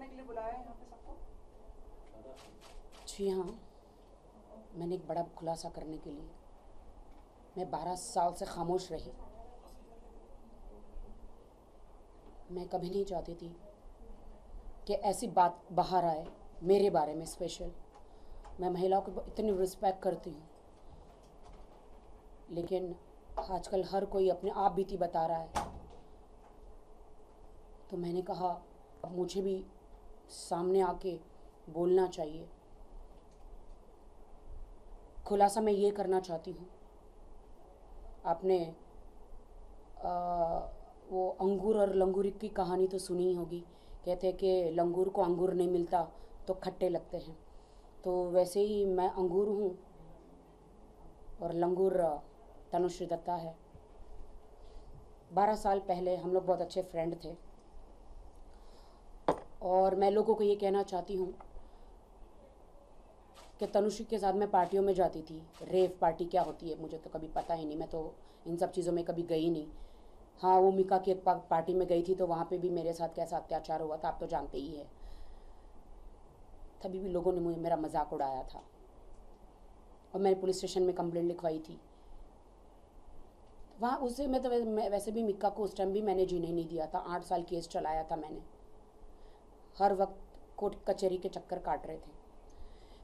करने के लिए बुलाया है यहाँ पे सबको? जी हाँ, मैंने एक बड़ा खुलासा करने के लिए। मैं 12 साल से खामोश रही। मैं कभी नहीं चाहती थी कि ऐसी बात बाहर आए मेरे बारे में स्पेशल। मैं महिलाओं को इतनी रिस्पेक्ट करती हूँ, लेकिन आजकल हर कोई अपने आप बीती बता रहा है। तो मैंने कहा अब मुझे भी सामने आके बोलना चाहिए। खुलासा मैं ये करना चाहती हूँ, आपने वो अंगूर और लंगूर की कहानी तो सुनी ही होगी। कहते हैं कि लंगूर को अंगूर नहीं मिलता तो खट्टे लगते हैं। तो वैसे ही मैं अंगूर हूँ और लंगूर तनुश्री दत्ता है। 12 साल पहले हम लोग बहुत अच्छे फ्रेंड थे और मैं लोगों को ये कहना चाहती हूँ कि तनुश्री के साथ मैं पार्टियों में जाती थी। रेव पार्टी क्या होती है मुझे तो कभी पता ही नहीं, मैं तो इन सब चीज़ों में कभी गई नहीं। हाँ, वो मिका की एक पार्टी में गई थी तो वहाँ पे भी मेरे साथ कैसा अत्याचार हुआ था आप तो जानते ही है। तभी भी लोगों ने मुझे मेरा मजाक उड़ाया था और मैंने पुलिस स्टेशन में कंप्लेंट लिखवाई थी। वहाँ उससे मैं तो वैसे भी मिक्का को उस टाइम भी मैंने जीने नहीं दिया था। 8 साल केस चलाया था मैंने, हर वक्त कोर्ट कचहरी के चक्कर काट रहे थे।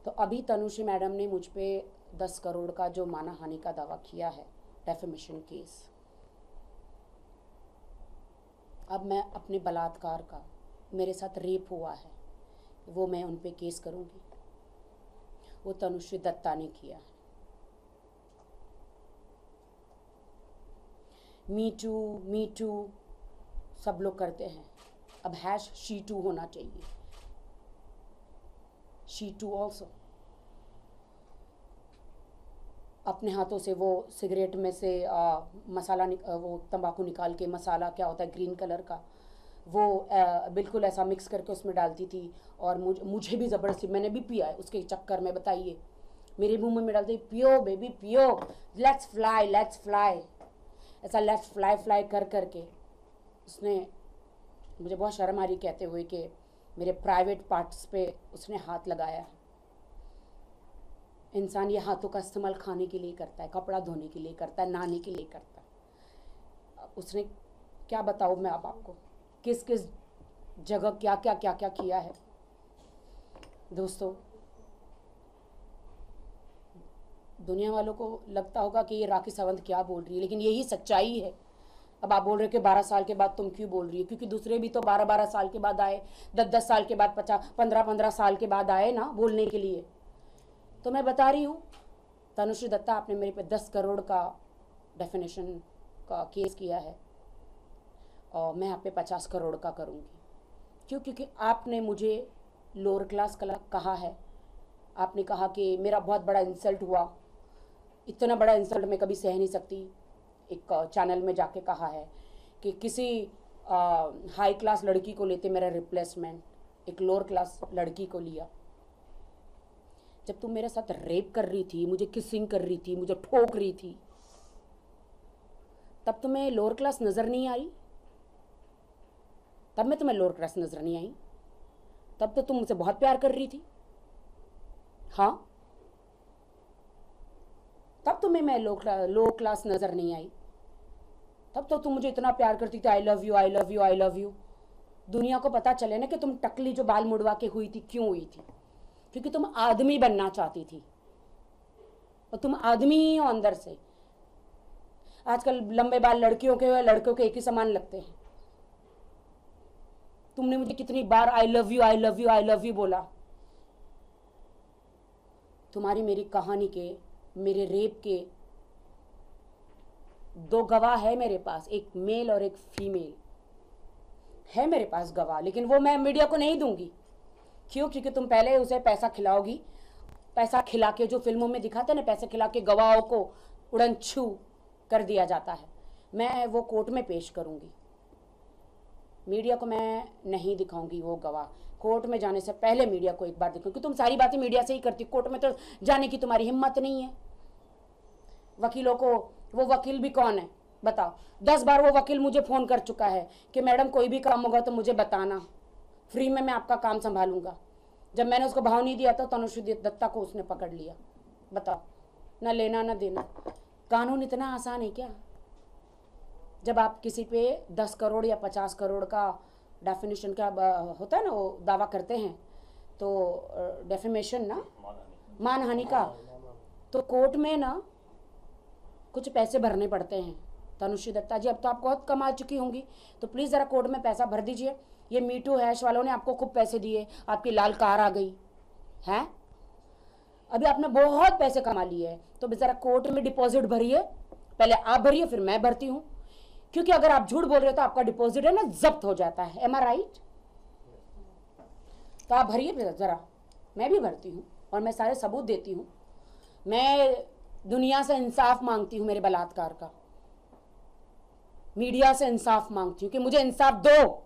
तो अभी तनुश्री मैडम ने मुझ पे 10 करोड़ का जो मानहानि का दावा किया है, डेफेमेशन केस। अब मैं अपने बलात्कार का, मेरे साथ रेप हुआ है, वो मैं उन पे केस करूँगी। वो तनुश्री दत्ता ने किया है। मी टू सब लोग करते हैं, अब हैश शी टू होना चाहिए। Shih Tzu also. अपने हाथों से वो सिगरेट में से मसाला वो तंबाकू निकाल के, मसाला क्या होता है ग्रीन कलर का, वो बिल्कुल ऐसा मिक्स करके उसमें डालती थी और मुझे भी ज़बरदस्ती, मैंने भी पिया है उसके चक्कर में। बताइए, मेरे मुंह में डालती, पियो बेबी पियो, लेट्स फ्लाई, ऐसा लेट्स फ्लाई कर करके उसने मुझे बहुत शर्म आ रही कहते हुए कि मेरे प्राइवेट पार्ट्स पे उसने हाथ लगाया है। इंसान ये हाथों का इस्तेमाल खाने के लिए करता है, कपड़ा धोने के लिए करता है, नहाने के लिए करता है। उसने क्या बताऊँ मैं अब आपको, किस किस जगह क्या क्या किया है। दोस्तों, दुनिया वालों को लगता होगा कि ये राखी सावंत क्या बोल रही है, लेकिन यही सच्चाई है। अब आप बोल रहे हो कि 12 साल के बाद तुम क्यों बोल रही है, क्योंकि दूसरे भी तो 12 साल के बाद आए, 10 साल के बाद, 15 साल के बाद आए ना बोलने के लिए। तो मैं बता रही हूँ, तनुश्री दत्ता आपने मेरे पे 10 करोड़ का डेफिनेशन का केस किया है और मैं आप पे 50 करोड़ का करूँगी। क्यों? क्योंकि आपने मुझे लोअर क्लास कहा है। आपने कहा कि मेरा बहुत बड़ा इंसल्ट हुआ, इतना बड़ा इंसल्ट मैं कभी सह नहीं सकती। एक चैनल में जाके कहा है कि किसी हाई क्लास लड़की को लेते मेरा रिप्लेसमेंट, एक लोअर क्लास लड़की को लिया। जब तुम मेरे साथ रेप कर रही थी, मुझे किसिंग कर रही थी, मुझे ठोक रही थी, तब तुम्हें लोअर क्लास नज़र नहीं आई? तब मैं तुम्हें लोअर क्लास नज़र नहीं आई? तब तो तुम मुझसे बहुत प्यार कर रही थी। हाँ, तब तुम्हें मैं लो क्लास नज़र नहीं आई। तब तो तुम मुझे इतना प्यार करती थी, आई love you I love you I love you. दुनिया को पता चले ना कि तुम टकली जो बाल मुड़वा के हुई थी क्यों हुई थी, क्योंकि तुम आदमी बनना चाहती थी और तुम आदमी ही हो अंदर से। आजकल लंबे बाल लड़कियों के और लड़कों के एक ही समान लगते हैं। तुमने मुझे कितनी बार I love you I love you I love you बोला। तुम्हारी मेरी कहानी के, मेरे रेप के 2 गवाह है मेरे पास, एक मेल और एक फीमेल है मेरे पास गवाह, लेकिन वो मैं मीडिया को नहीं दूंगी। क्यों? क्योंकि तुम पहले उसे पैसा खिलाओगी। पैसा खिला के, जो फिल्मों में दिखाते ना, पैसे खिला के गवाहों को उड़न छू कर दिया जाता है। मैं वो कोर्ट में पेश करूंगी, मीडिया को मैं नहीं दिखाऊंगी वो गवाह। कोर्ट में जाने से पहले मीडिया को एक बार दिखाऊंगी। तुम सारी बातें मीडिया से ही करती, कोर्ट में तो जाने की तुम्हारी हिम्मत नहीं है। वकीलों को, वो वकील भी कौन है बताओ? 10 बार वो वकील मुझे फ़ोन कर चुका है कि मैडम कोई भी काम होगा तो मुझे बताना, फ्री में मैं आपका काम संभालूंगा। जब मैंने उसको भाव नहीं दिया था तनुश्री दत्ता को उसने पकड़ लिया। बताओ, ना लेना ना देना। कानून इतना आसान है क्या? जब आप किसी पे 10 करोड़ या 50 करोड़ का डेफिनेशन का होता है ना, वो दावा करते हैं, तो डेफेमेशन ना, मानहानि का, तो कोर्ट में ना कुछ पैसे भरने पड़ते हैं। तनुश्री दत्ता जी अब तो आप बहुत कमा चुकी होंगी, तो प्लीज़ ज़रा कोर्ट में पैसा भर दीजिए। ये मीटू हैश वालों ने आपको खूब पैसे दिए, आपकी लाल कार आ गई है, अभी आपने बहुत पैसे कमा लिए हैं, तो ज़रा कोर्ट में डिपॉजिट भरिए। पहले आप भरिए फिर मैं भरती हूँ, क्योंकि अगर आप झूठ बोल रहे हो तो आपका डिपॉजिट है ना जब्त हो जाता है। एम आई राइट? तो आप भरिए फिर ज़रा, मैं भी भरती हूँ और मैं सारे सबूत देती हूँ। मैं दुनिया से इंसाफ मांगती हूँ मेरे बलात्कार का, मीडिया से इंसाफ मांगती हूँ कि मुझे इंसाफ दो।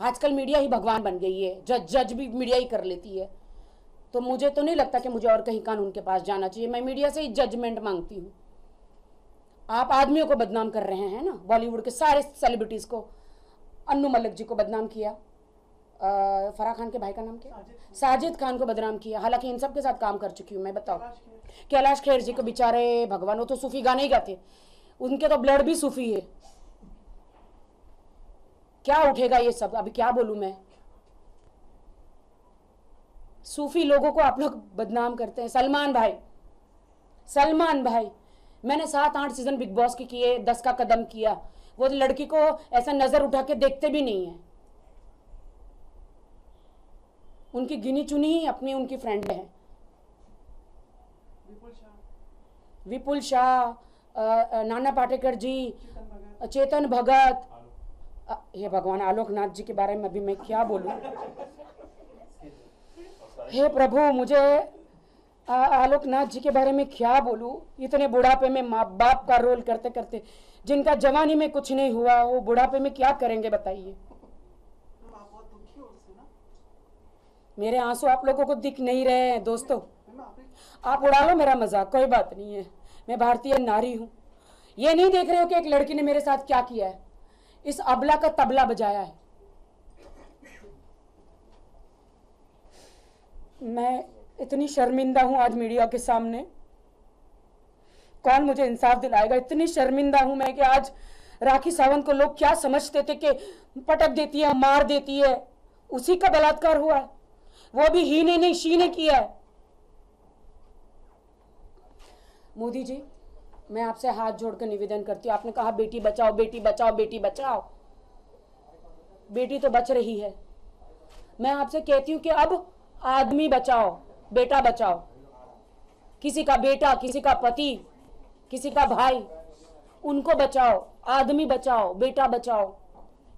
आजकल मीडिया ही भगवान बन गई है, जज भी मीडिया ही कर लेती है, तो मुझे तो नहीं लगता कि मुझे और कहीं कानून के पास जाना चाहिए। मैं मीडिया से ही जजमेंट मांगती हूँ। आप आदमियों को बदनाम कर रहे हैं ना, बॉलीवुड के सारे सेलिब्रिटीज़ को, अन्नू मलिक जी को बदनाम किया, फराह खान के भाई का नाम क्या, साजिद खान को बदनाम किया, हालांकि इन सब के साथ काम कर चुकी हूँ मैं। बताओ, कैलाश खेर जी को बेचारे भगवान, वो तो सूफी गाने ही गाते, उनके तो ब्लड भी सूफी है। क्या उठेगा ये सब? अभी क्या बोलूं मैं? सूफी लोगों को आप लोग बदनाम करते हैं। सलमान भाई, मैंने 7-8 सीजन बिग बॉस के किए, 10 का कदम किया, वो लड़की को ऐसा नजर उठा के देखते भी नहीं है। उनकी गिनी चुनी ही अपनी उनकी फ्रेंड है। विपुल शाह, नाना पाटेकर जी, चेतन भगत, हे भगवान, आलोकनाथ जी के बारे में अभी मैं क्या बोलूं? हे प्रभु, मुझे आलोकनाथ जी के बारे में क्या बोलूं? इतने बुढ़ापे में माँ बाप का रोल करते करते, जिनका जवानी में कुछ नहीं हुआ, वो बुढ़ापे में क्या करेंगे बताइए? मेरे आंसू आप लोगों को दिख नहीं रहे हैं दोस्तों। आप उड़ा लो मेरा मजाक, कोई बात नहीं है, मैं भारतीय नारी हूं। ये नहीं देख रहे हो कि एक लड़की ने मेरे साथ क्या किया है? इस अबला का तबला बजाया है। मैं इतनी शर्मिंदा हूं आज मीडिया के सामने, कौन मुझे इंसाफ दिलाएगा? इतनी शर्मिंदा हूं मैं कि आज राखी सावंत को लोग क्या समझते थे कि पटक देती है, मार देती है, उसी का बलात्कार हुआ है, वो भी ही ने नहीं शी ने किया है। मोदी जी, मैं आपसे हाथ जोड़कर निवेदन करती हूँ, आपने कहा बेटी बचाओ बेटी बचाओ बेटी बचाओ, बेटी तो बच रही है। मैं आपसे कहती हूँ कि अब आदमी बचाओ, बेटा बचाओ, किसी का बेटा, किसी का पति, किसी का भाई, उनको बचाओ, आदमी बचाओ, बेटा बचाओ।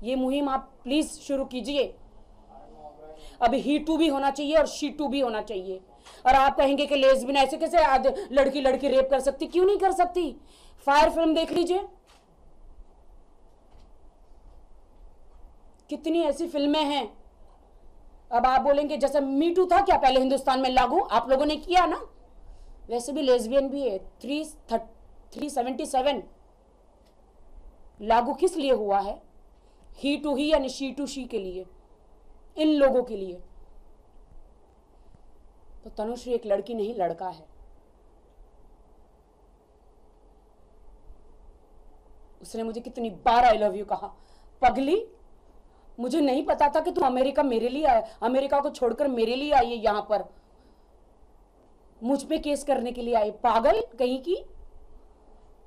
ये मुहिम आप प्लीज शुरू कीजिए। अब ही टू भी होना चाहिए और शी टू भी होना चाहिए। और आप कहेंगे कि लेस्बियन ऐसे कैसे लड़की लड़की रेप कर सकती? क्यों नहीं कर सकती? फायर फिल्म देख लीजिए, कितनी ऐसी फिल्में हैं। अब आप बोलेंगे जैसे मीटू था क्या पहले हिंदुस्तान में लागू? आप लोगों ने किया ना, वैसे भी लेस्बियन भी है। 377 लागू किस लिए हुआ है? ही टू ही यानी शी टू शी के लिए, इन लोगों के लिए। तो तनुश्री एक लड़की नहीं, लड़का है। उसने मुझे कितनी बार आई लव यू कहा। पगली, मुझे नहीं पता था कि तू अमेरिका मेरे लिए आया, अमेरिका को छोड़कर मेरे लिए आई है, यहां पर मुझ पे केस करने के लिए आई। पागल कहीं की,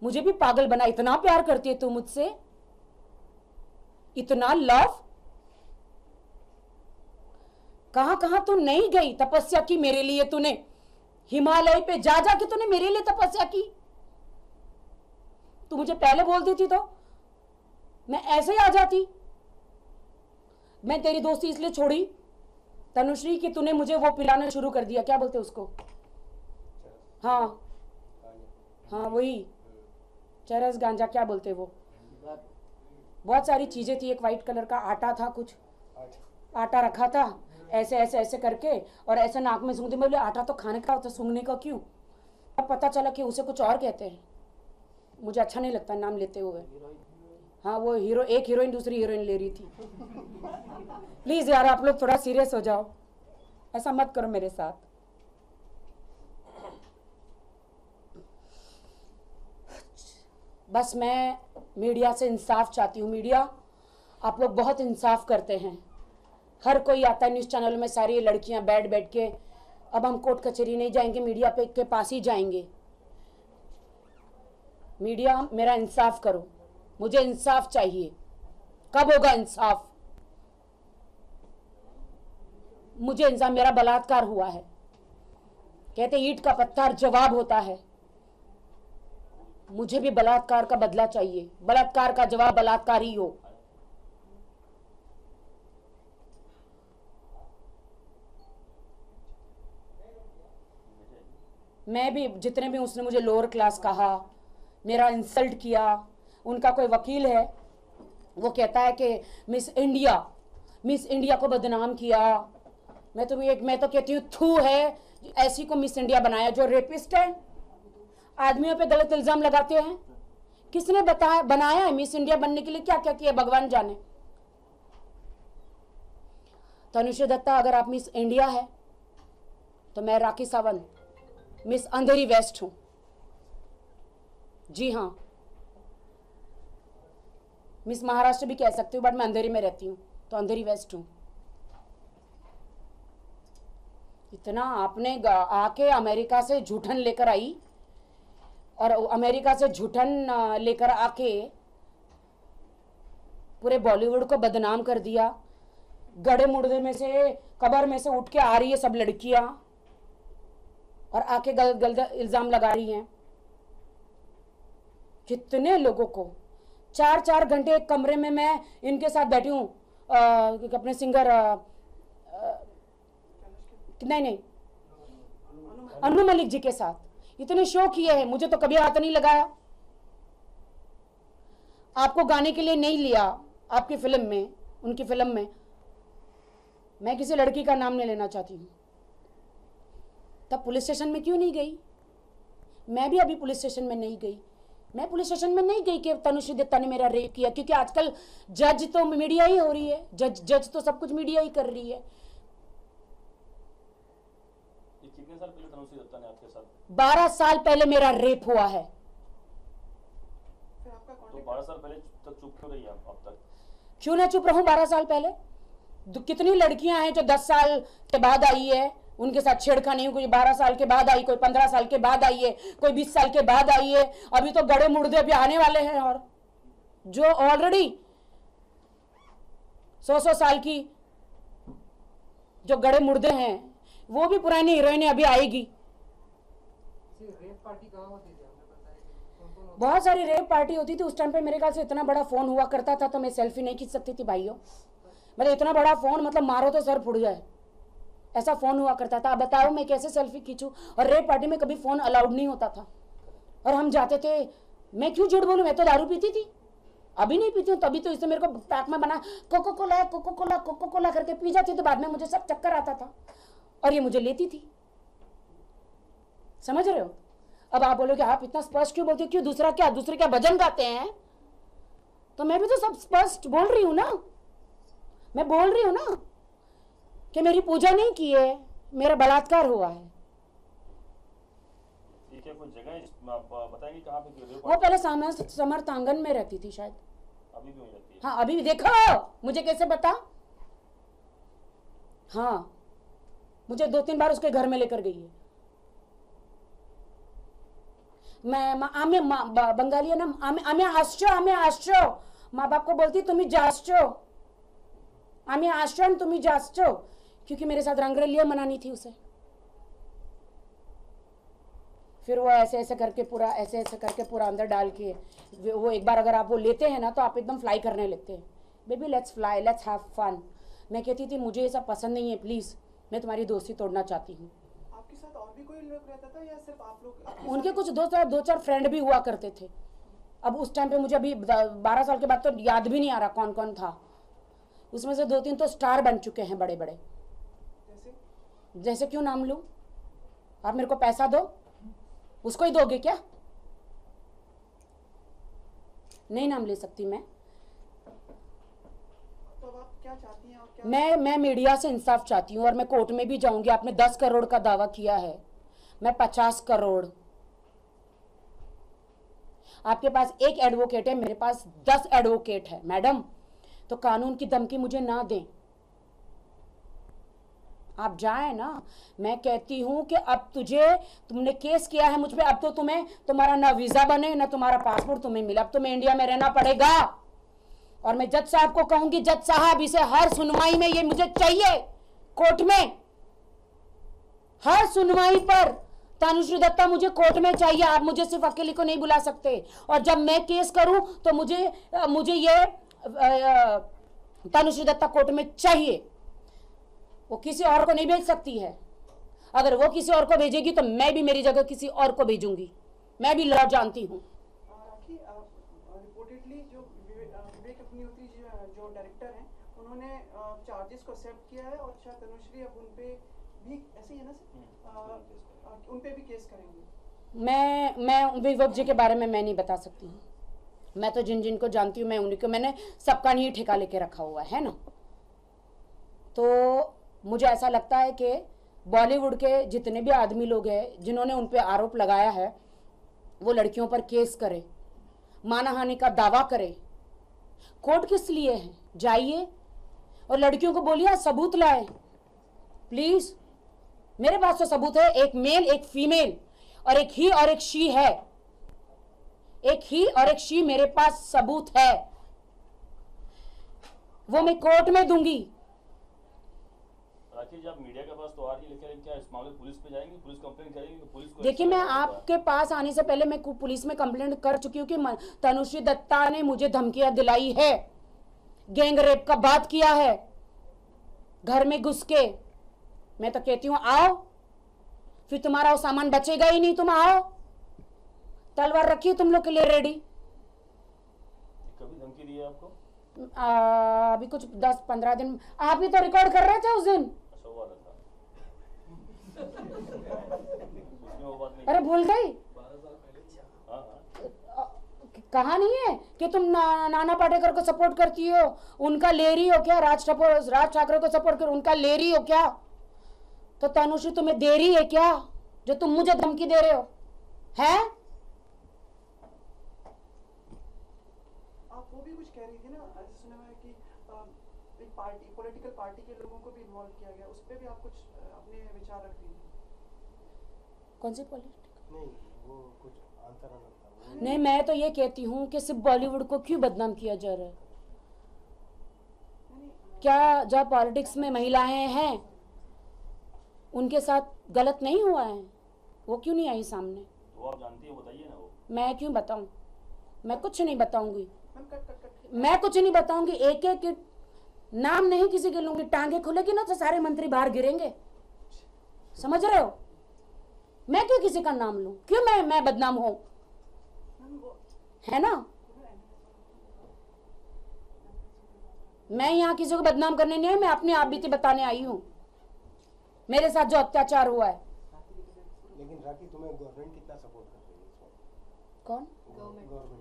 मुझे भी पागल बना। इतना प्यार करती है तू मुझसे, इतना लव। कहां कहां तू नहीं गई, तपस्या की मेरे लिए तूने, हिमालय पे जा जा के तूने मेरे लिए तपस्या की। तू मुझे पहले बोल देती तो मैं ऐसे ही आ जाती। मैं तेरी दोस्ती इसलिए छोड़ी तनुश्री कि तूने मुझे वो पिलाना शुरू कर दिया, क्या बोलते उसको? हाँ हाँ, वही चरस गांजा क्या बोलते वो, बहुत सारी चीजें थी। एक वाइट कलर का आटा था, कुछ आटा रखा था, ऐसे ऐसे ऐसे करके और ऐसे नाक में सूंघते। मैं बोले आटा तो खाने का होता, सूंघने का क्यों? अब पता चला कि उसे कुछ और कहते हैं। मुझे अच्छा नहीं लगता नाम लेते हुए। हाँ वो हीरो, एक हीरोइन दूसरी हीरोइन ले रही थी। प्लीज यार आप लोग थोड़ा सीरियस हो जाओ, ऐसा मत करो मेरे साथ। बस मैं मीडिया से इंसाफ चाहती हूँ। मीडिया आप लोग बहुत इंसाफ करते हैं, हर कोई आता है न्यूज़ चैनल में, सारी लड़कियां बैठ बैठ के, अब हम कोर्ट कचहरी नहीं जाएंगे, मीडिया पे के पास ही जाएंगे। मीडिया मेरा इंसाफ करो, मुझे इंसाफ चाहिए। कब होगा इंसाफ? मुझे इंसाफ, मेरा बलात्कार हुआ है, कहते ईंट का पत्थर जवाब होता है, मुझे भी बलात्कार का बदला चाहिए। बलात्कार का जवाब बलात्कार ही हो। मैं भी, जितने भी उसने मुझे लोअर क्लास कहा, मेरा इंसल्ट किया, उनका कोई वकील है वो कहता है कि मिस इंडिया को बदनाम किया। मैं तो कहती हूँ थू है ऐसी को मिस इंडिया बनाया जो रेपिस्ट है, आदमियों पे गलत इल्जाम लगाते हैं। किसने बनाया है मिस इंडिया बनने के लिए? क्या क्या किया भगवान जाने। तनुश्री दत्ता अगर आप मिस इंडिया है तो मैं राखी सावंत मिस अंधेरी वेस्ट हूं। जी हाँ, मिस महाराष्ट्र भी कह सकती हूँ, बट मैं अंधेरी में रहती हूँ तो अंधेरी वेस्ट हूं। इतना आपने आके अमेरिका से झूठन लेकर आई और अमेरिका से झूठन लेकर आके पूरे बॉलीवुड को बदनाम कर दिया। गड़े मुर्दे में से, कब्र में से उठ के आ रही है सब लड़कियां और आके गलत गलत इल्जाम लगा रही हैं। कितने लोगों को 4-4 घंटे एक कमरे में मैं इनके साथ बैठी हूँ, अपने सिंगर नहीं अनु मलिक जी के साथ इतने शो किए हैं, मुझे तो कभी हाथ नहीं लगाया। आपको गाने के लिए नहीं लिया आपकी फिल्म में, उनकी फिल्म में। मैं किसी लड़की का नाम नहीं लेना चाहती हूँ। तब पुलिस स्टेशन में क्यों नहीं गई? मैं भी अभी पुलिस स्टेशन में नहीं गई। मैं पुलिस स्टेशन में नहीं गई कि तनुश्री दत्ता ने मेरा रेप किया, क्योंकि आजकल जज तो मीडिया ही हो रही है, जज तो सब कुछ मीडिया ही कर रही है। कितने साल पहले तनुश्री दत्ता ने आपके साथ? 12 साल पहले मेरा रेप हुआ है। तो 12 साल पहले तक चुप क्यों रही आप अब तक? क्यों ना चुप रहूं? 12 साल पहले कितनी लड़कियां हैं जो 10 साल के बाद आई है, उनके साथ छेड़खानी हुई। कोई 12 साल के बाद आई, कोई 15 साल के बाद आई है, कोई 20 साल के बाद आई है। अभी तो गड़े मुर्दे भी आने वाले हैं, और जो ऑलरेडी 100 साल की जो गड़े मुर्दे हैं वो भी पुरानी हीरोइनें अभी आएगी। रेप पार्टी कहाँ होती थी? बहुत सारी रेप पार्टी होती थी उस टाइम पे। मेरे ख्याल से इतना बड़ा फोन हुआ करता था तो मैं सेल्फी नहीं खींच सकती थी भाइयों। मतलब इतना बड़ा फोन, मतलब मारो तो सर फुट जाए, ऐसा फोन हुआ करता था। अब बताओ मैं कैसे सेल्फी खींचूं? और रेप पार्टी में कभी फोन अलाउड नहीं होता था और हम जाते थे। मैं क्यों झूठ बोलूं, मैं तो दारू पीती थी, अभी नहीं पीती हूँ। तभी तो इससे मेरे को पैक में बना कोको कोला करके पी जाती, तो बाद में मुझे सब चक्कर आता था और ये मुझे लेती थी। समझ रहे हो? अब आप बोलोगे आप इतना स्पष्ट क्यों बोलते हो? क्यों? दूसरे क्या भजन गाते हैं? तो मैं भी तो सब स्पष्ट बोल रही हूं ना। मैं बोल रही हूं ना कि मेरी पूजा नहीं की है, मेरा बलात्कार हुआ है। ठीक है, कोई जगह आप बताएंगे कहाँ पे? वो पहले समर्थ आंगन में रहती थी शायद। अभी भी वहीं रहती है? हाँ अभी भी। देखो मुझे कैसे पता? हाँ मुझे 2-3 बार उसके घर में लेकर गई है। मैं बंगाली है ना, आमे आश्चो माँ बाप को बोलती तुम्हें जाश्चो, आमे आश्चो तुम्हें जाश्चो, क्योंकि मेरे साथ रंगरलिया मनानी थी उसे। फिर वो ऐसे करके पूरा अंदर डाल के, वो एक बार अगर आप वो लेते हैं ना तो आप एकदम फ्लाई करने लगते हैं। Baby let's fly, let's have fun. मैं कहती थी मुझे ये सब पसंद नहीं है, प्लीज मैं तुम्हारी दोस्ती तोड़ना चाहती हूँ। आपके साथ और भी कोई लोग रहता था या सिर्फ आप लोग? उनके कुछ 2-4 फ्रेंड भी हुआ करते थे। अब उस टाइम पे मुझे अभी 12 साल के बाद तो याद भी नहीं आ रहा कौन कौन था। उसमें से 2-3 तो स्टार बन चुके हैं बड़े बड़े। जैसे क्यों नाम लूं? आप मेरे को पैसा दो, उसको ही दोगे क्या? नहीं नाम ले सकती मैं। क्या चाहती हैं और क्या? मैं मीडिया से इंसाफ चाहती हूँ और मैं कोर्ट में भी जाऊंगी। आपने 10 करोड़ का दावा किया है, मैं 50 करोड़। आपके पास एक एडवोकेट है, मेरे पास 10 एडवोकेट है मैडम, तो कानून की धमकी मुझे ना दें। आप जाए ना। मैं कहती हूं कि अब तुमने केस किया है मुझ पे, अब तो तुम्हारा ना वीजा बने ना तुम्हारा पासपोर्ट तुम्हें मिला, अब तुम्हें इंडिया में रहना पड़ेगा। और मैं जज साहब को कहूंगी, जज साहब इसे हर सुनवाई में ये मुझे चाहिए, कोर्ट में हर सुनवाई पर तनुश्री दत्ता मुझे कोर्ट में चाहिए। आप मुझे सिर्फ अकेले को नहीं बुला सकते। और जब मैं केस करूं तो मुझे ये तनुश्री दत्ता कोर्ट में चाहिए। वो किसी और को नहीं भेज सकती है। अगर वो किसी और को भेजेगी तो मैं भी मेरी जगह किसी और को भेजूंगी। मैं भी लॉ जानती हूँ। रिपोर्टेडली जो विवेक अग्निहोत्री जो डायरेक्टर हैं, उन्होंने चार्जेस को एक्सेप्ट किया है और शायद तनुश्री अब उन पे भी ऐसे ही है ना, उन पे भी केस करेंगे। मैं विवेक जी के बारे में मैं नहीं बता सकती हूँ। मैं तो जिन को जानती हूँ मैं उन्हीं को, मैंने सबका नहीं ठेका लेके रखा हुआ है ना। तो मुझे ऐसा लगता है कि बॉलीवुड के जितने भी आदमी लोग हैं जिन्होंने उन पे आरोप लगाया है, वो लड़कियों पर केस करे, मानहानि का दावा करे। कोर्ट किस लिए है? जाइए और लड़कियों को बोलिए सबूत लाए प्लीज। मेरे पास तो सबूत है, एक मेल एक फीमेल और एक ही और एक शी है। एक ही और एक शी मेरे पास सबूत है, वो मैं कोर्ट में दूंगी। राखी, जब मीडिया के पास तो आ रही है, लेकिन क्या इस मामले पुलिस पे जाएंगी, पुलिस कंप्लेंट करेंगी? पुलिस को देखिए, मैं आपके पास आने से पहले मैं पुलिस में कंप्लेंट कर चुकी हूँ कि तनुश्री दत्ता ने मुझे धमकियां दिलाई है, गैंग रेप का बात किया है घर में घुस के। मैं तो कहती हूँ आओ, फिर तुम्हारा वो सामान बचेगा ही नहीं। तुम आओ, तलवार रखिए तुम लोग के लिए रेडी। कभी धमकी दी है आपको? अभी कुछ 10-15 दिन। आप ही तो रिकॉर्ड कर रहे थे उस दिन। अच्छा, वो वाला था। उसमें वो बात नहीं। अरे भूल गई? 12 साल पहले। हाँ। कहा नहीं है कि तुम नाना पाटेकर को सपोर्ट करती हो, उनका ले रही हो क्या? राज ठाकरे को सपोर्ट कर उनका ले रही हो क्या? तो तनुश्री तुम्हें दे रही है क्या जो तुम मुझे धमकी दे रहे हो? हैं? आप वो भी कुछ कह रही थी ना, ऐसा सुना है कि एक पॉलिटिकल पार्टी के लोगों को भी इन्वॉल्व किया गया, उस पर भी आप कुछ अपने विचार रख रही थी? कौन सी पॉलिटिकल? नहीं, वो कुछ आंसर अलग था। नहीं, मैं तो ये कहती हूँ कि सिर्फ बॉलीवुड को क्यों बदनाम किया जा रहा है? क्या जब पॉलिटिक्स में महिलाएं हैं उनके साथ गलत नहीं हुआ है? वो क्यों नहीं आई सामने? वो आप जानती है, बताइए ना। वो मैं क्यों बताऊं? मैं कुछ नहीं बताऊंगी। मैं कुछ नहीं बताऊंगी। एक एक नाम नहीं किसी के लूंगी। टांगे खुलेगी ना तो सारे मंत्री बाहर गिरेंगे, समझ रहे हो? मैं क्यों किसी का नाम लूं? क्यों मैं बदनाम हूं? है ना? मैं यहाँ किसी को बदनाम करने नहीं आई, मैं अपनी आप बीती बताने आई हूँ मेरे साथ जो अत्याचार हुआ है। लेकिन राखी, तुम्हें गवर्नमेंट कितना सपोर्ट कर रही है इस वक्त? कौन? गवर्नमेंट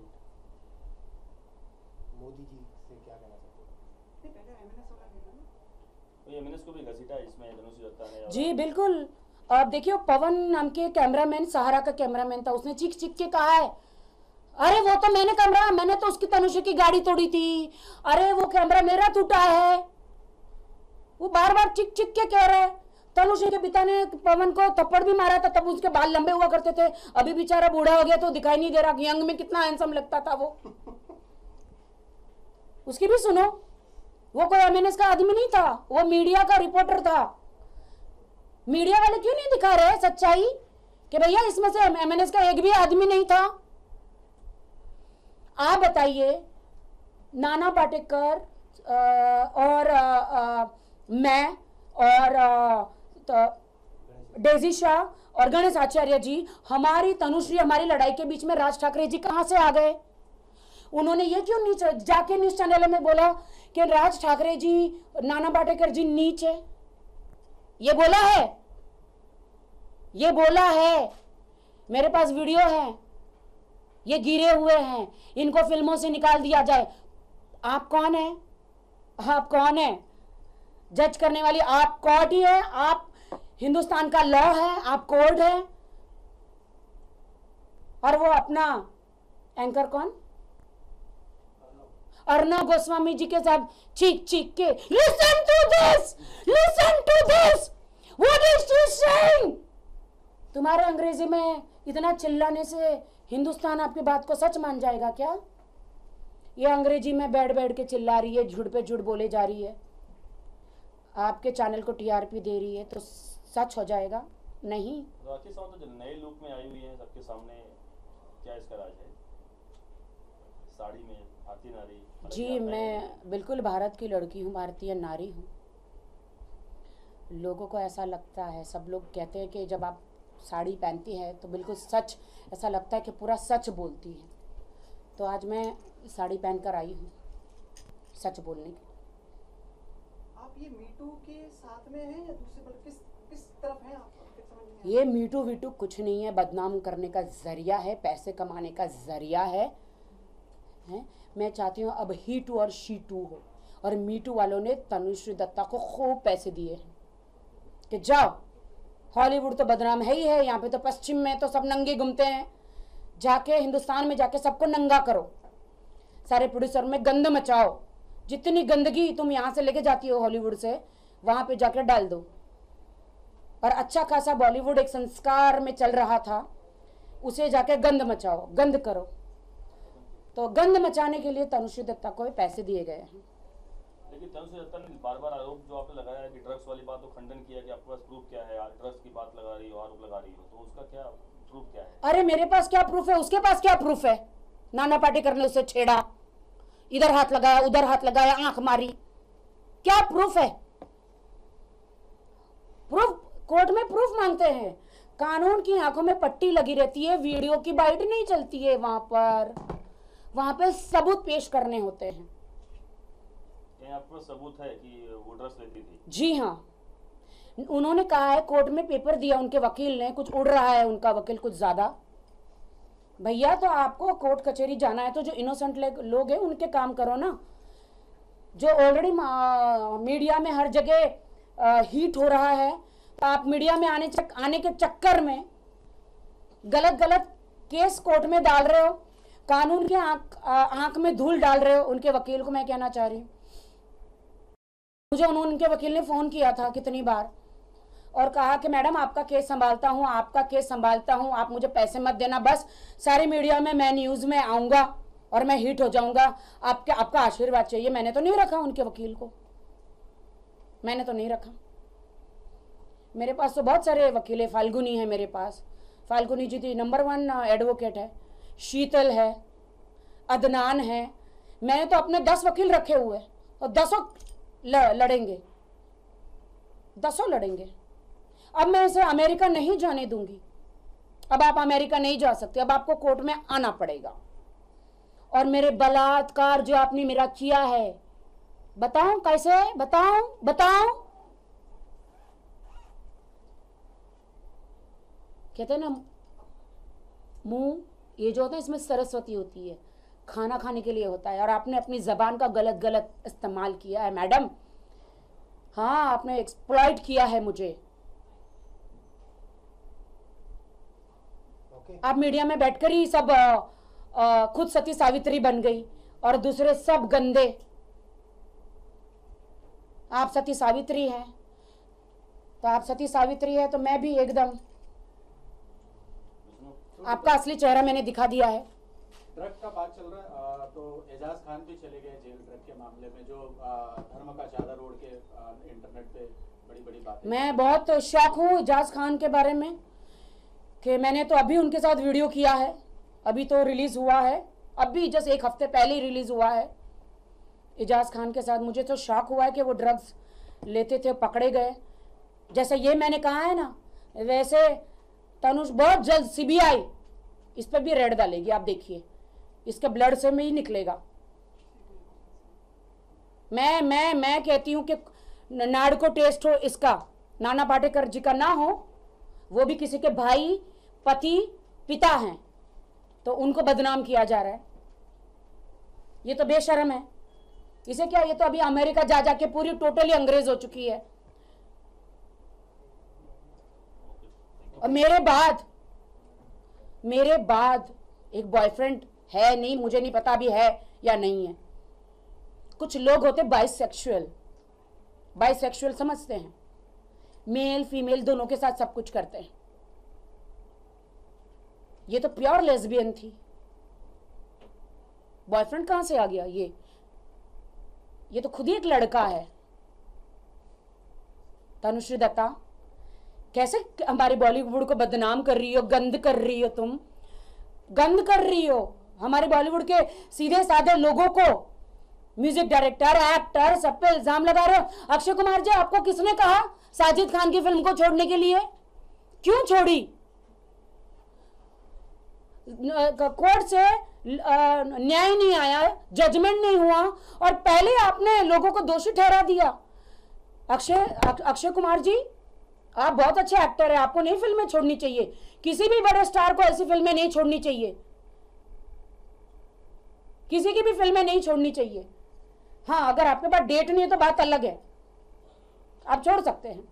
मोदी जी से क्या कहना चाहते तो एमएनएस को भी घसीटा है इसमें तनुश्री दत्ता ने। जी बिल्कुल। अब देखिए, पवन नाम के कैमरामैन, सहारा का कैमरामैन था, उसने चीख चीख के कहा है, अरे वो तो मैंने तो उसकी तनुश्री की गाड़ी तोड़ी थी, अरे वो कैमरा मेरा टूटा है। वो बार बार चिक चिक के कह रहा है। तनुश्री के पिता ने पवन को थप्पड़ भी मारा था, तब उसके बाल लंबे हुआ करते थे। अभी बेचारा बूढ़ा हो गया तो दिखाई नहीं दे रहा। यंग में कितना हैंडसम लगता था वो। उसकी भी सुनो, वो कोई एमएनएस का आदमी नहीं था, वो मीडिया का रिपोर्टर था। मीडिया वाले क्यों नहीं दिखा रहे सच्चाई कि भैया इसमें से एमएनएस का एक भी आदमी नहीं था? आप बताइए, नाना पाटेकर और मैं और डेजी शाह और गणेश आचार्य जी, हमारी तनुश्री, हमारी लड़ाई के बीच में राज ठाकरे जी कहां से आ गए? उन्होंने ये क्यों नीच जाके न्यूज चैनल में बोला कि राज ठाकरे जी, नाना पाटेकर जी नीच है? ये बोला है, ये बोला है। मेरे पास वीडियो है, ये गिरे हुए हैं, इनको फिल्मों से निकाल दिया जाए। आप कौन है? आप कौन है जज करने वाली? आप कोर्ट ही है, आप हिंदुस्तान का लॉ है, आप कोर्ट है। और वो अपना एंकर कौन? अर्णव गोस्वामी जी के साथ चीख चीख के listen to this, what is she saying. तुम्हारे अंग्रेजी में इतना चिल्लाने से हिंदुस्तान आपकी बात को सच मान जाएगा क्या? ये अंग्रेजी में बैठ बैठ के चिल्ला रही है, झूठ पे झूठ बोले जा रही है, आपके चैनल को टीआरपी दे रही है, तो सच हो जाएगा? नहीं। राखी सावंत तो नए लुक में आई हुई है सबके सामने, क्या इसका राज है? साड़ी में भारतीय नारी जी, मैं बिल्कुल भारत की लड़की हूँ, भारतीय नारी हूँ। लोगों को ऐसा लगता है, सब लोग कहते हैं कि जब आप साड़ी पहनती है तो बिल्कुल सच, ऐसा लगता है कि पूरा सच बोलती है। तो आज मैं साड़ी पहनकर आई हूँ सच बोलने के। आप ये मीटू के साथ में हैं या दूसरे, मतलब किस तरफ हैं आप? समझ नहीं आ ये मीटू वीटू कुछ नहीं है, बदनाम करने का जरिया है, पैसे कमाने का जरिया है। मैं चाहती हूँ अब ही टू और शी टू हो, और मीटू वालों ने तनुश्री दत्ता को खूब पैसे दिए हैं कि जाओ, हॉलीवुड तो बदनाम है ही है, यहाँ पे तो पश्चिम में तो सब नंगे घूमते हैं, जाके हिंदुस्तान में जाके सबको नंगा करो, सारे प्रोड्यूसर में गंद मचाओ, जितनी गंदगी तुम यहाँ से लेके जाती हो हॉलीवुड से, वहाँ पे जाके डाल दो। और अच्छा खासा बॉलीवुड एक संस्कार में चल रहा था, उसे जाके गंद मचाओ, गंद करो। तो गंद मचाने के लिए तनुश्री दत्ता को पैसे दिए गए हैं। लेकिन तनुश्री दत्ता ने बार-बार आरोप जो आपने लगाया है कि ड्रग्स वाली बात, तो खंडन किया कि आपके पास प्रूफ क्या है, ड्रग्स की बात लगा रही हो, आरोप लगा रही हो, तो उसका क्या प्रूफ क्या है? अरे मेरे पास क्या प्रूफ है, उसके पास क्या प्रूफ है? नाना पाटेकर ने उसे छेड़ा, इधर हाथ लगाया, उधर हाथ लगाया, आंख मारी, क्या प्रूफ है? प्रूफ कोर्ट में प्रूफ मांगते हैं, कानून की आंखों में पट्टी लगी रहती है, वीडियो की बाइट नहीं चलती है वहां पे सबूत पेश करने होते हैं। आपको सबूत है कि वो ड्रग्स लेती थी? जी हाँ, उन्होंने कहा है, कोर्ट में पेपर दिया उनके वकील ने, कुछ उड़ रहा है उनका वकील कुछ ज्यादा। भैया तो आपको कोर्ट कचहरी जाना है तो जो इनोसेंट लोग हैं उनके काम करो ना। जो ऑलरेडी मीडिया में हर जगह हीट हो रहा है, तो आप मीडिया में आने के चक्कर में गलत केस कोर्ट में डाल रहे हो, कानून के आंख में धूल डाल रहे हो। उनके वकील को मैं कहना चाह रही हूँ, मुझे उनके वकील ने फोन किया था कितनी बार और कहा कि मैडम आपका केस संभालता हूँ, आपका केस संभालता हूँ, आप मुझे पैसे मत देना, बस सारी मीडिया में मैं न्यूज में आऊंगा और मैं हिट हो जाऊंगा, आपका आशीर्वाद चाहिए। मैंने तो नहीं रखा उनके वकील को, मैंने तो नहीं रखा। मेरे पास तो बहुत सारे वकील है, फाल्गुनी है मेरे पास, फाल्गुनी जी थी नंबर 1 एडवोकेट है, शीतल है, अदनान है। मैंने तो अपने 10 वकील रखे हुए और 10 लड़ेंगे, 10 लड़ेंगे। अब मैं इसे अमेरिका नहीं जाने दूंगी, अब आप अमेरिका नहीं जा सकते, अब आपको कोर्ट में आना पड़ेगा। और मेरे बलात्कार जो आपने मेरा किया है, बताऊं कैसे, बताऊं कहते हैं ना, मुंह ये जो होता है इसमें सरस्वती होती है, खाना खाने के लिए होता है, और आपने अपनी जबान का गलत इस्तेमाल किया है मैडम। हाँ, आपने एक्सप्लॉइट किया है मुझे। आप मीडिया में बैठकर ही सब खुद सती सावित्री बन गई और दूसरे सब गंदे। आप सती सावित्री हैं तो आप सती सावित्री है तो मैं भी एकदम आपका असली चेहरा मैंने दिखा दिया है। ड्रग का बात चल रहा है तो एजाज खान भी चले गए जेल ड्रग के मामले में, जो धर्म का चादर ओढ़ के इंटरनेट पे बड़ी बातें। मैं बहुत शौक हूँ एजाज खान के बारे में कि मैंने तो अभी उनके साथ वीडियो किया है, अभी तो रिलीज हुआ है, अभी जस्ट 1 हफ्ते पहले ही रिलीज हुआ है एजाज खान के साथ। मुझे तो शौक हुआ है कि वो ड्रग्स लेते थे, पकड़े गए। जैसे ये मैंने कहा है ना, वैसे तनुष बहुत जल्द सीबीआई इस पर भी रेड डालेगी, आप देखिए, इसके ब्लड से में ही निकलेगा। मैं कहती हूँ कि नार्को टेस्ट हो इसका, नाना पाटेकर जी का ना हो, वो भी किसी के भाई, पति, पिता हैं, तो उनको बदनाम किया जा रहा है। ये तो बेशर्म है, इसे क्या, ये तो अभी अमेरिका जा जाके पूरी टोटली अंग्रेज हो चुकी है। और मेरे बाद एक बॉयफ्रेंड है नहीं, मुझे नहीं पता अभी है या नहीं है। कुछ लोग होते बाइसेक्सुअल समझते हैं, मेल फीमेल दोनों के साथ सब कुछ करते हैं। ये तो प्योर लेस्बियन थी, बॉयफ्रेंड कहां से आ गया? ये तो खुद ही एक लड़का है। तनुश्री दत्ता, कैसे हमारे बॉलीवुड को बदनाम कर रही हो, गंद कर रही हो, तुम गंद कर रही हो हमारे बॉलीवुड के सीधे साधे लोगों को। म्यूजिक डायरेक्टर, एक्टर, सब पे इल्जाम लगा रहे हो। अक्षय कुमार जी, आपको किसने कहा साजिद खान की फिल्म को छोड़ने के लिए? क्यों छोड़ी? कोर्ट से न्याय नहीं आया, जजमेंट नहीं हुआ, और पहले आपने लोगों को दोषी ठहरा दिया। अक्षय कुमार जी, आप बहुत अच्छे एक्टर हैं, आपको नहीं फिल्में छोड़नी चाहिए। किसी भी बड़े स्टार को ऐसी फिल्में नहीं छोड़नी चाहिए, किसी की भी फिल्में नहीं छोड़नी चाहिए। हाँ, अगर आपके पास डेट नहीं है तो बात अलग है, आप छोड़ सकते हैं।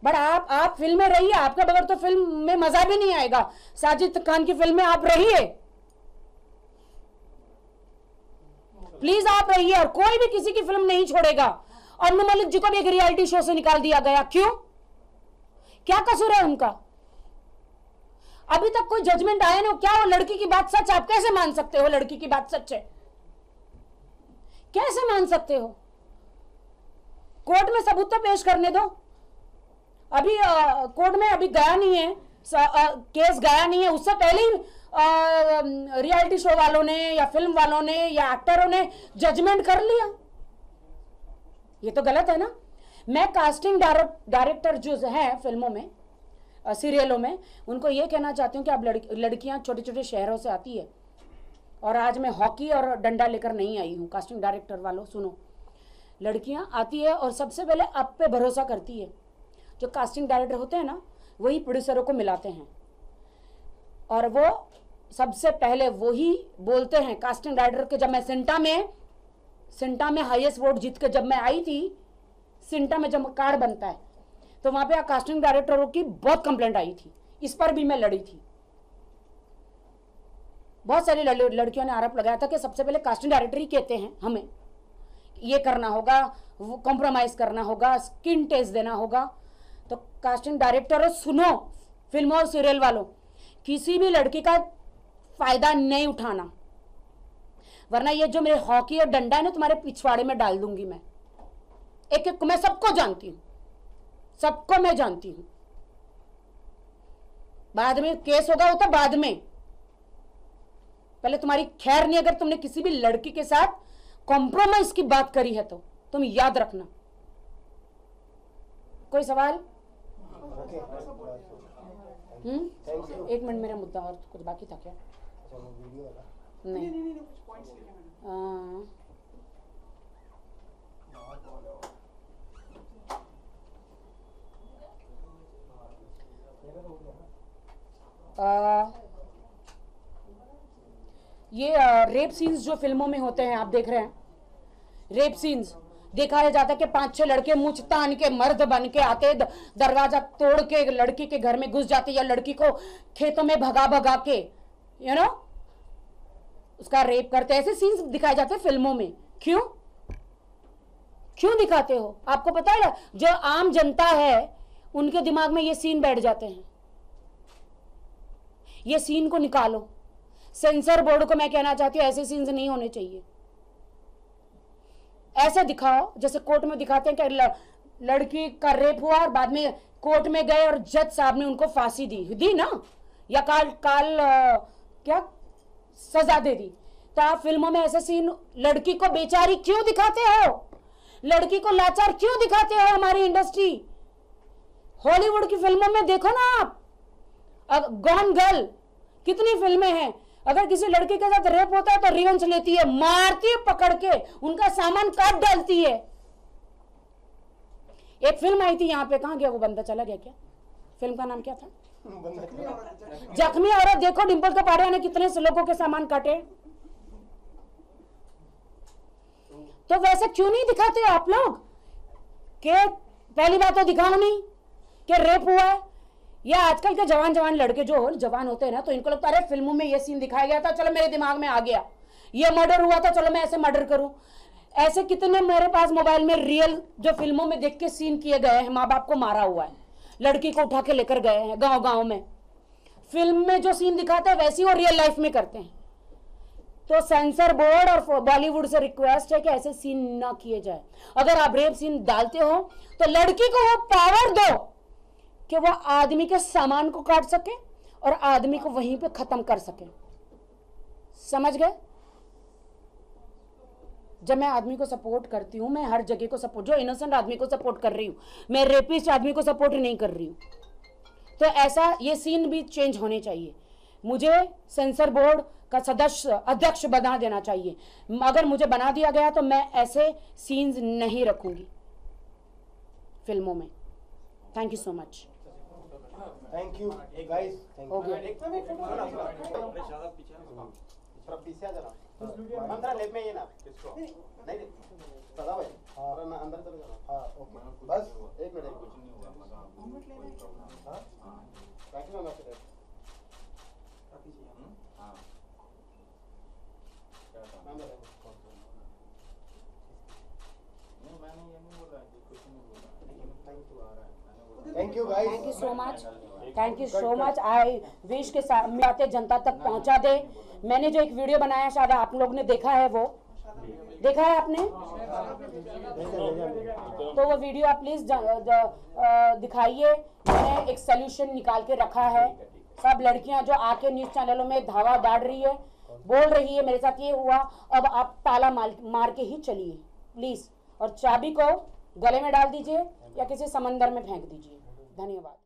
बट आप फिल्म में रहिए, आपके बगैर तो फिल्म में मजा भी नहीं आएगा। साजिद खान की फिल्म में आप रहिए, प्लीज आप रहिए, और कोई भी किसी की फिल्म नहीं छोड़ेगा। और अनु मलिक जी को भी एक रियलिटी शो से निकाल दिया गया, क्यों? क्या कसूर है उनका? अभी तक कोई जजमेंट आया ना। क्या वो लड़की की बात सच? आप कैसे मान सकते हो लड़की की बात सच है? कैसे मान सकते हो? कोर्ट में सबूत तो पेश करने दो। अभी कोर्ट में अभी गया नहीं है, केस गया नहीं है, उससे पहले ही रियलिटी शो वालों ने या फिल्म वालों ने या एक्टरों ने जजमेंट कर लिया। ये तो गलत है ना। मैं कास्टिंग डायरेक्टर जो है फिल्मों में, सीरियलों में, उनको ये कहना चाहती हूँ कि आप लड़कियां छोटे छोटे शहरों से आती है, और आज मैं हॉकी और डंडा लेकर नहीं आई हूँ। कास्टिंग डायरेक्टर वालों सुनो, लड़कियां आती है और सबसे पहले आप पे भरोसा करती है। जो कास्टिंग डायरेक्टर होते हैं ना, वही प्रोड्यूसरों को मिलाते हैं, और वो सबसे पहले वही बोलते हैं कास्टिंग डायरेक्टर के। जब मैं सिंटा में हाईएस्ट वोट जीत के जब मैं आई थी, सिंटा में जब कार्ड बनता है, तो वहां पे कास्टिंग डायरेक्टरों की बहुत कंप्लेंट आई थी। इस पर भी मैं लड़ी थी। बहुत सारी लड़कियों ने आरोप लगाया था कि सबसे पहले कास्टिंग डायरेक्टर ही कहते हैं हमें ये करना होगा, वो कॉम्प्रोमाइज करना होगा, स्किन टेस्ट देना होगा। तो कास्टिंग डायरेक्टर सुनो, फिल्म और सीरियल वालों, किसी भी लड़की का फायदा नहीं उठाना, वरना ये जो मेरे हॉकी और डंडा है ना, तुम्हारे पिछवाड़े में डाल दूंगी मैं। एक एक मैं सबको जानती हूं, सबको मैं जानती हूं। बाद में केस होगा, वो तो बाद में, पहले तुम्हारी खैर नहीं। अगर तुमने किसी भी लड़की के साथ कॉम्प्रोमाइज की बात करी है तो तुम याद रखना। कोई सवाल? एक मिनट, मेरा मुद्दा और कुछ बाकी था क्या? नहीं, कुछ पॉइंट्स लिखे मैंने। ये रेप सीन्स जो फिल्मों में होते हैं, आप देख रहे हैं, रेप सीन्स दिखाया जाता है कि 5-6 लड़के मुंह तान के मर्द बन के आते, दरवाजा तोड़ के लड़की के घर में घुस जाते, या लड़की को खेतों में भगा के यू नो उसका रेप करते। ऐसे सीन्स दिखाए जाते हैं फिल्मों में। क्यों दिखाते हो? आपको पता है, जो आम जनता है उनके दिमाग में ये सीन बैठ जाते हैं। ये सीन को निकालो। सेंसर बोर्ड को मैं कहना चाहती हूँ, ऐसे सीन्स नहीं होने चाहिए। ऐसे दिखाओ जैसे कोर्ट में दिखाते हैं कि लड़की का रेप हुआ और बाद में कोर्ट में गए और जज साहब ने उनको फांसी दी ना, या क्या सजा दे दी। तो आप फिल्मों में ऐसे सीन, लड़की को बेचारी क्यों दिखाते हो? लड़की को लाचार क्यों दिखाते हो? हमारी इंडस्ट्री, हॉलीवुड की फिल्मों में देखो ना आप, गॉन गर्ल, कितनी फिल्में हैं। अगर किसी लड़की के साथ रेप होता है तो रिवेंज लेती है, मारती है पकड़ के, उनका सामान काट डालती है। एक फिल्म आई थी यहाँ पे, कहाँ गया वो बंदा? चला गया क्या? फिल्म का नाम क्या था? जख्मी औरत। देखो डिम्पल कपाड़िया ने कितने लोगों के सामान काटे। तो वैसे क्यों नहीं दिखाते आप लोग कि पहली बात तो दिखाओ नहीं कि रेप हुआ है। या आजकल के जवान लड़के जो जवान होते हैं ना, तो इनको लगता है अरे फिल्मों में ये सीन दिखाया गया था, चलो मेरे दिमाग में आ गया, ये मर्डर हुआ था, चलो मैं ऐसे मर्डर करूं। ऐसे कितने मेरे पास मोबाइल में रियल जो फिल्मों में देख के सीन किए गए हैं, माँ बाप को मारा हुआ है, लड़की को उठा के लेकर गए हैं गांव में। फिल्म में जो सीन दिखाते हैं वैसी वो रियल लाइफ में करते हैं। तो सेंसर बोर्ड और बॉलीवुड से रिक्वेस्ट है कि ऐसे सीन ना किए जाए। अगर आप रेप सीन डालते हो तो लड़की को वो पावर दो कि वो आदमी के सामान को काट सके और आदमी को वहीं पे खत्म कर सके। समझ गए? जब मैं आदमी को सपोर्ट करती हूं, मैं हर जगह को सपोर्ट, जो इनोसेंट आदमी को सपोर्ट कर रही हूं, मैं रेपिस्ट आदमी को सपोर्ट नहीं कर रही हूं। तो ऐसा ये सीन भी चेंज होने चाहिए। मुझे सेंसर बोर्ड का सदस्य अध्यक्ष बना देना चाहिए। अगर मुझे बना दिया गया तो मैं ऐसे सीन्स नहीं रखूंगी फिल्मों में। Thank you so much. Thank you guys, thank हो गया। थोड़ा पीछे आ जाना। हम थोड़ा लेफ्ट में ये ना किसको नहीं सदा भाई और मैं अंदर चले जा। हां ओके, बस एक मिनट कुछ नहीं होगा। मोमेंट लेना है। हां बाकी में मैसेज है। हां क्या था मैं मैंने ये नहीं बोला कि कुछ नहीं बोला, लेकिन थैंक यू आ रहा है। Thank you guys, thank you so much, thank you so much. I wish के साथ बातें जनता तक पहुंचा दे। मैंने जो एक वीडियो बनाया, शायद आप लोग ने देखा है, वो देखा है आपने? तो वो वीडियो आप प्लीज दिखाइए। मैंने एक सोल्यूशन निकाल के रखा है। सब लड़कियां जो आके न्यूज चैनलों में धावा डाल रही है, बोल रही है मेरे साथ ये हुआ, अब आप ताला मार के ही चलिए प्लीज, और चाबी को गले में डाल दीजिए या किसी समंदर में फेंक दीजिए। धन्यवाद।